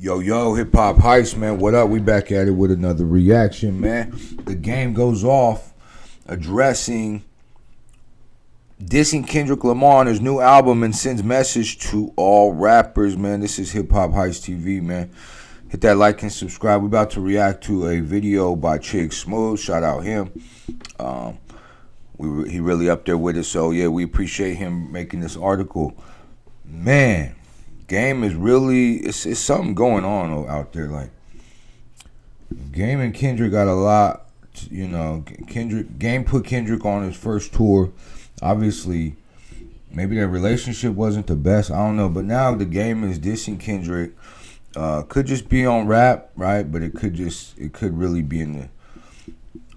Yo, hip hop heist, man. What up? We back at it with another reaction, man. The game goes off addressing dissing Kendrick Lamar on his new album and sends message to all rappers, man. This is Hip Hop Heist TV, man. Hit that like and subscribe. We're about to react to a video by Chig Smooth. Shout out him. He really up there with us, so yeah, we appreciate him making this article. Man, Game is really, it's something going on out there. Like, Game and Kendrick got a lot, you know. Game put Kendrick on his first tour. Obviously, maybe their relationship wasn't the best. I don't know. But now the Game is dissing Kendrick. Could just be on rap, right? But it could really be in the,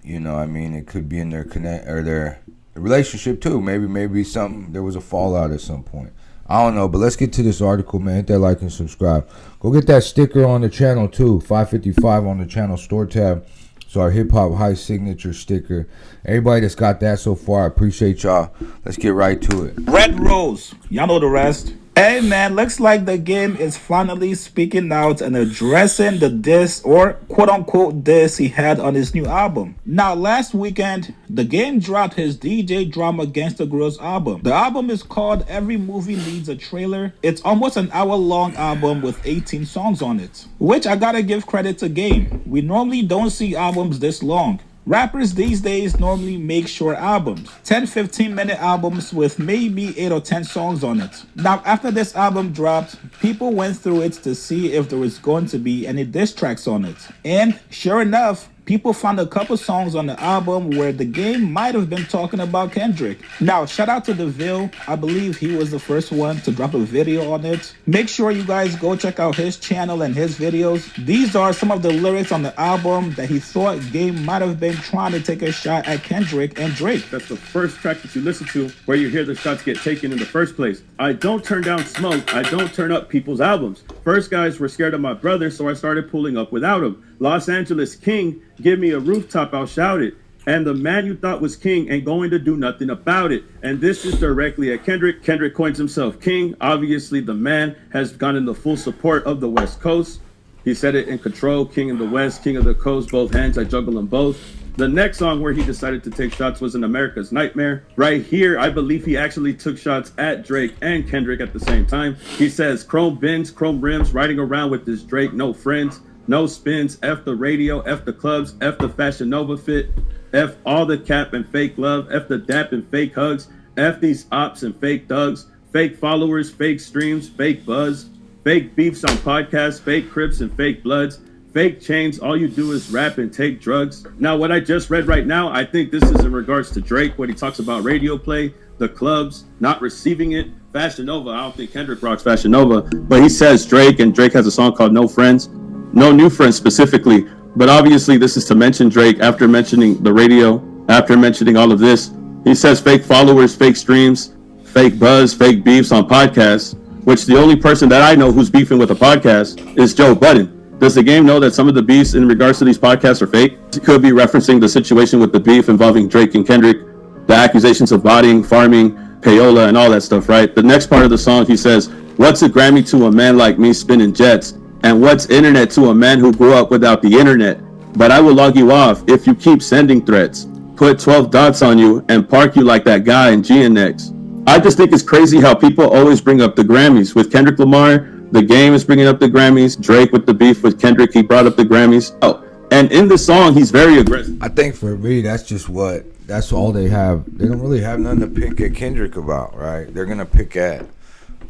you know, I mean, it could be in their their relationship too. Maybe something, there was a fallout at some point. I don't know, but let's get to this article, man. Hit that like and subscribe. Go get that sticker on the channel too. 555 on the channel store tab. So our hip hop high signature sticker. Everybody that's got that so far, I appreciate y'all. Let's get right to it. Red Rose, y'all know the rest. Hey man, looks like the Game is finally speaking out and addressing the diss or quote-unquote diss he had on his new album. Now last weekend, the Game dropped his DJ Drama Gangsta Grills album. The album is called Every Movie Needs a Trailer. It's almost an hour-long album with 18 songs on it, which I gotta give credit to Game. We normally don't see albums this long. Rappers these days normally make short albums, 10-15 minute albums with maybe 8 or 10 songs on it. Now after this album dropped, people went through it to see if there was going to be any diss tracks on it. And sure enough, people found a couple songs on the album where the Game might have been talking about Kendrick. Now, shout out to DeVille. I believe he was the first one to drop a video on it. Make sure you guys go check out his channel and his videos. These are some of the lyrics on the album that he thought Game might have been trying to take a shot at Kendrick and Drake. That's the first track that you listen to where you hear the shots get taken in the first place. I don't turn down smoke. I don't turn up people's albums. First guys were scared of my brother, so I started pulling up without him. Los Angeles King, give me a rooftop, I'll shout it. And the man you thought was king ain't going to do nothing about it. And this is directly at Kendrick. Kendrick coins himself king. Obviously, the man has gone in the full support of the West Coast. He said it in Control, king of the West, king of the coast, both hands, I juggle them both. The next song where he decided to take shots was in America's Nightmare. Right here, I believe he actually took shots at Drake and Kendrick at the same time. He says, chrome bins, chrome rims, riding around with this Drake, no friends. No spins, F the radio, F the clubs, F the Fashion Nova fit, F all the cap and fake love, F the dap and fake hugs, F these ops and fake thugs, fake followers, fake streams, fake buzz, fake beefs on podcasts, fake Crips and fake Bloods, fake chains, all you do is rap and take drugs. Now, what I just read right now, I think this is in regards to Drake, when he talks about radio play, the clubs, not receiving it, Fashion Nova. I don't think Kendrick rocks Fashion Nova, but he says Drake, and Drake has a song called No Friends. No new friends specifically, but obviously this is to mention Drake after mentioning the radio, after mentioning all of this. He says fake followers, fake streams, fake buzz, fake beefs on podcasts, which the only person that I know who's beefing with a podcast is Joe Budden. Does the Game know that some of the beefs in regards to these podcasts are fake? He could be referencing the situation with the beef involving Drake and Kendrick, the accusations of bodying, farming, payola, and all that stuff, right? The next part of the song, he says, what's a Grammy to a man like me spinning jets? And what's internet to a man who grew up without the internet? But I will log you off if you keep sending threats. Put 12 dots on you and park you like that guy in GNX. I just think it's crazy how people always bring up the Grammys. With Kendrick Lamar, the Game is bringing up the Grammys. Drake with the beef with Kendrick, he brought up the Grammys. Oh, and in the song, he's very aggressive. I think for me, that's all they have. They don't really have nothing to pick at Kendrick about, right? They're going to pick at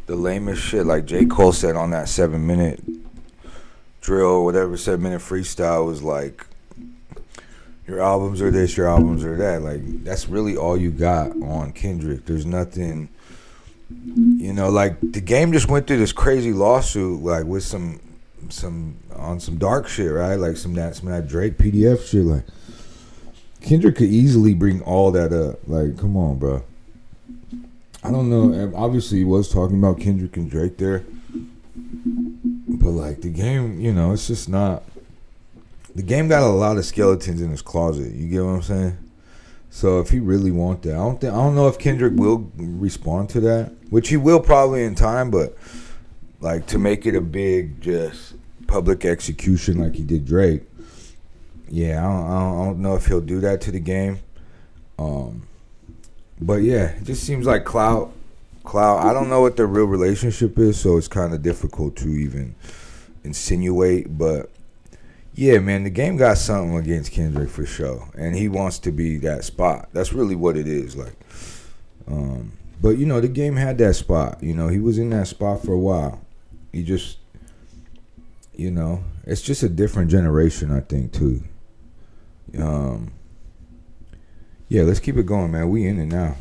the lamest shit, like J. Cole said on that 7-minute drill, whatever 7-minute freestyle, was like, your albums are this, your albums are that. Like, that's really all you got on Kendrick. There's nothing, you know, like the Game just went through this crazy lawsuit, like with some dark shit, right? Like some of that Drake PDF shit. Like, Kendrick could easily bring all that up. Like, come on, bro. I don't know. Obviously, he was talking about Kendrick and Drake there. But, like, the Game, you know, it's just not. The Game got a lot of skeletons in his closet. You get what I'm saying? So, if he really want that, I don't know if Kendrick will respond to that, which he will probably in time. But, like, to make it a big, just public execution like he did Drake. Yeah, I don't know if he'll do that to the game. But yeah, it just seems like clout. I don't know what their real relationship is, so it's kind of difficult to even insinuate. But yeah, man, the game got something against Kendrick for sure, and he wants to be that spot. That's really what it is, like. But you know, the game had that spot. You know, he was in that spot for a while. He just, you know, it's just a different generation, I think, too. Yeah, let's keep it going, man. We in it now.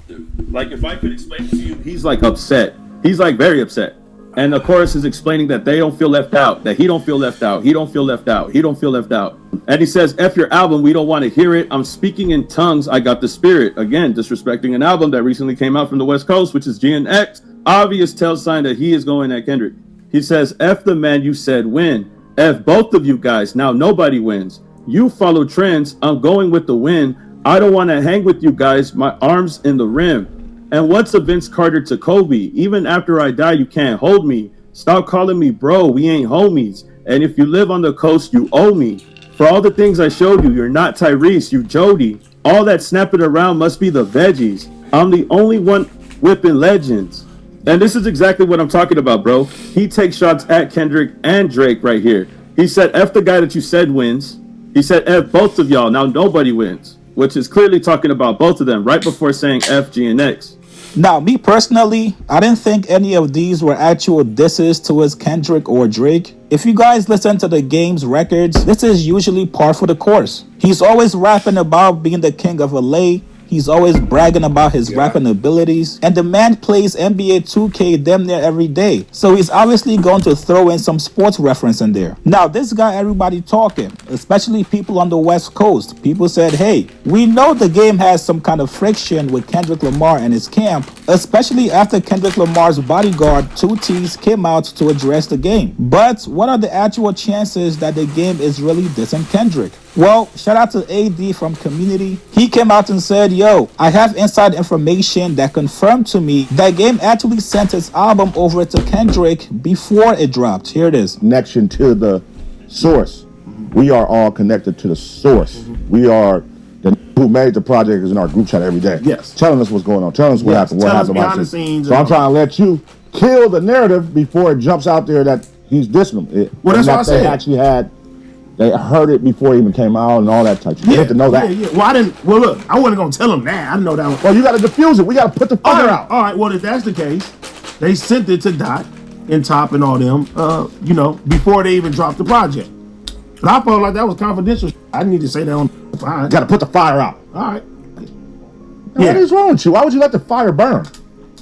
Like, if I could explain it to you, he's like upset. He's like very upset. And the chorus is explaining that they don't feel left out, that he don't feel left out, he don't feel left out, he don't feel left out. And he says, F your album, we don't want to hear it. I'm speaking in tongues, I got the spirit. Again, disrespecting an album that recently came out from the West Coast, which is GNX. Obvious tell sign that he is going at Kendrick. He says, F the man you said win. F both of you guys, now nobody wins. You follow trends, I'm going with the win. I don't want to hang with you guys, my arms in the rim. And what's a Vince Carter to Kobe? Even after I die, you can't hold me. Stop calling me bro, we ain't homies. And if you live on the coast, you owe me. For all the things I showed you, you're not Tyrese, you Jody. All that snapping around must be the veggies. I'm the only one whipping legends. And this is exactly what I'm talking about, bro. He takes shots at Kendrick and Drake right here. He said, F the guy that you said wins. He said, F both of y'all, now nobody wins. Which is clearly talking about both of them right before saying F, G, and X. Now, me personally, I didn't think any of these were actual disses towards Kendrick or Drake. If you guys listen to the game's records, this is usually par for the course. He's always rapping about being the king of LA. He's always bragging about his rapping abilities. And the man plays NBA 2K damn near every day. So he's obviously going to throw in some sports reference in there. Now, this got everybody talking, especially people on the West Coast. People said, hey, we know the game has some kind of friction with Kendrick Lamar and his camp, especially after Kendrick Lamar's bodyguard, 2T's, came out to address the game. But what are the actual chances that the game is really dissing Kendrick? Well, shout out to AD from Community. He came out and said, yo, I have inside information that confirmed to me that Game actually sent his album over to Kendrick before it dropped. Here it is. Connection to the source. We are all connected to the source. We are the who made the project is in our group chat every day. Yes. Telling us what's going on. Telling us what happened. What happened behind the scenes. So I'm trying to let you kill the narrative before it jumps out there that he's dissing them. Well, that's what I said. They actually had. They heard it before it even came out and all that type of shit. You have to know that. Yeah. Well, I didn't. Well, look, I wasn't gonna tell them that. I didn't know that one. Well, you got to diffuse it. We got to put the fire out. All right. Well, if that's the case, they sent it to Dot and Top and all them. Before they even dropped the project. But I felt like that was confidential. I didn't need to say that on the fire. Got to put the fire out. All right. What is wrong with you? Why would you let the fire burn?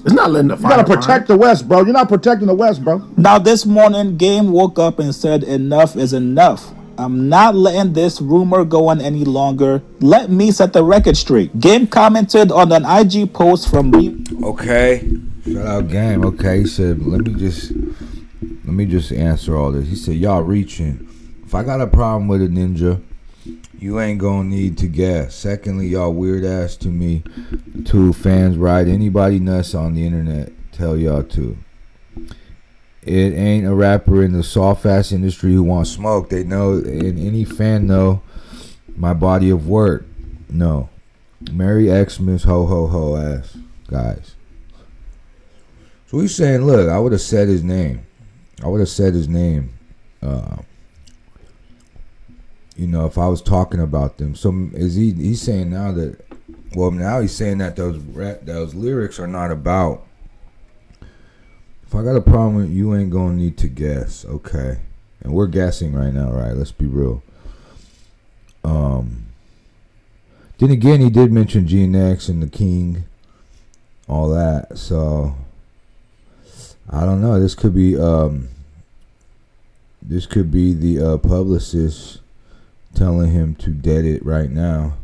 It's not letting the fire. You got to protect the West, bro. You're not protecting the West, bro. Now, this morning, Game woke up and said, enough is enough. I'm not letting this rumor go on any longer. Let me set the record straight. Game commented on an IG post from me. Okay. Shout out Game. Okay, he said, let me just answer all this. He said, y'all reaching. If I got a problem with a ninja, you ain't gonna need to guess. Secondly, y'all weird ass to me. Two fans ride anybody nuts on the internet. Tell y'all to. It ain't a rapper in the soft ass industry who wants smoke. They know, and any fan know my body of work. No. Merry Xmas, ho ho ho ass guys. So he's saying, look, I would have said his name. If I was talking about them. So is he's saying now that, well, now he's saying that those lyrics are not about. If I got a problem with you, ain't gonna need to guess, okay? And we're guessing right now, right? Let's be real. Then again, he did mention GNX and the King, all that. So I don't know. This could be the publicist telling him to dead it right now.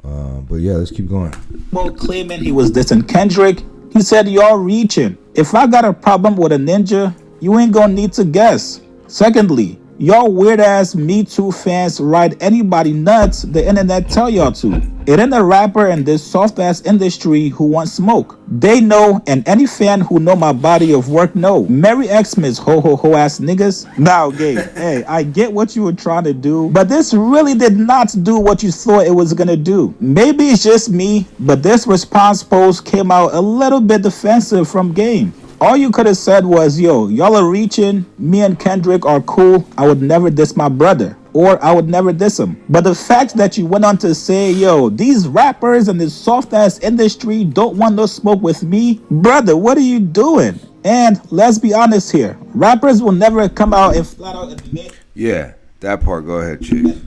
But yeah, let's keep going. Well, claiming he was dissing Kendrick. He said, y'all reaching. If I got a problem with a ninja, you ain't gonna need to guess. Secondly, Y'all weird ass Me Too fans ride anybody nuts the internet tell y'all to. It ain't a rapper in this soft ass industry who wants smoke. They know, and any fan who know my body of work know. Merry Xmas, ho ho ho ass niggas. Now, Gabe, hey, I get what you were trying to do, but this really did not do what you thought it was gonna do. Maybe it's just me, but this response post came out a little bit defensive from Game. All you could have said was, yo, y'all are reaching, me and Kendrick are cool, I would never diss my brother, or I would never diss him. But the fact that you went on to say, yo, these rappers in this soft-ass industry don't want no smoke with me, brother, what are you doing? And let's be honest here, rappers will never come out and flat out admit Yeah, that part. Go ahead, Chicks.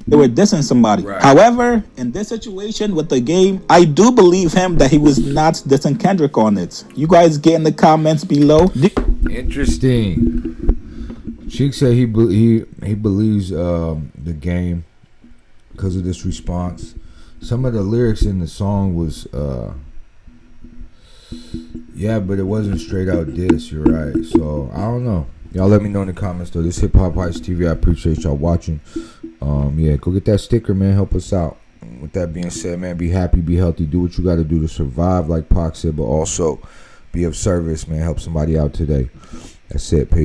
they were dissing somebody. Right. However, in this situation with the Game, I do believe him that he was not dissing Kendrick on it. You guys get in the comments below. Interesting. Cheek said he believes the Game because of this response. Some of the lyrics in the song was yeah, but it wasn't straight out diss. You're right. So I don't know. Y'all let me know in the comments though. This Hip Hop Heights TV. I appreciate y'all watching. Yeah, go get that sticker, man. Help us out. With that being said, man, be happy, be healthy, do what you got to do to survive, like Pac said, but also be of service, man. Help somebody out today. That's it. Peace.